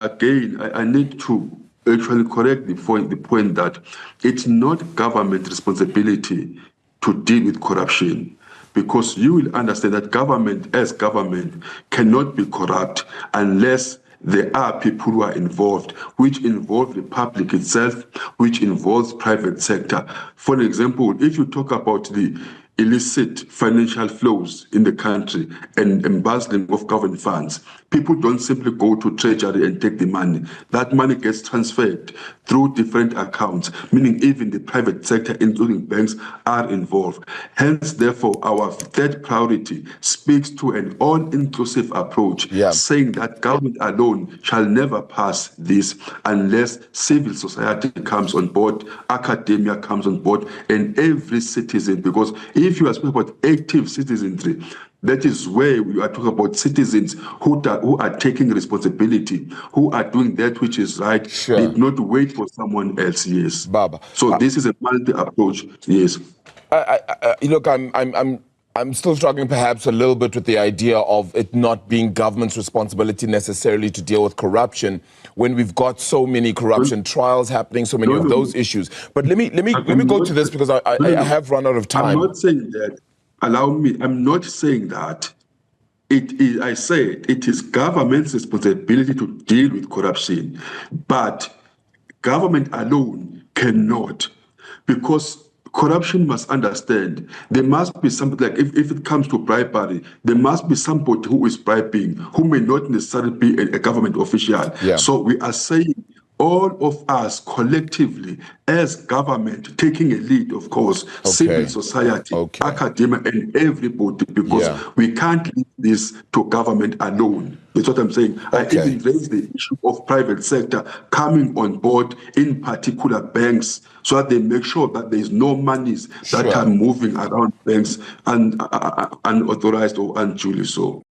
again, I need to actually correct the point that it's not government responsibility to deal with corruption, because you will understand that government as government cannot be corrupt unless there are people who are involved, which involve the public itself, which involves private sector. For example, if you talk about the illicit financial flows in the country and embezzling of government funds, people don't simply go to treasury and take the money. That money gets transferred through different accounts, meaning even the private sector, including banks, are involved. Hence, therefore, our third priority speaks to an all-inclusive approach, saying that government alone shall never pass this unless civil society comes on board, academia comes on board, and every citizen, because if you are speaking about active citizenry, that is where we are talking about citizens who are taking responsibility, who are doing that which is right, did not wait for someone else. Yes, Baba. So this is a multi-approach. Yes. Look, I'm still struggling perhaps a little bit with the idea of it not being government's responsibility necessarily to deal with corruption when we've got so many corruption trials happening, so many of those issues. But let me go to this because I have run out of time. I'm not saying that. Allow me. I'm not saying that. I said it is government's responsibility to deal with corruption, but government alone cannot, because corruption must understand there must be something like if it comes to bribery, there must be somebody who is bribing who may not necessarily be a government official. So we are saying all of us collectively as government taking a lead, of course, civil society, academia, and everybody, because we can't leave this to government alone. That's what I'm saying. I even raised the issue of private sector coming on board, in particular banks, so that they make sure that there is no monies that are moving around banks unauthorized or unduly so.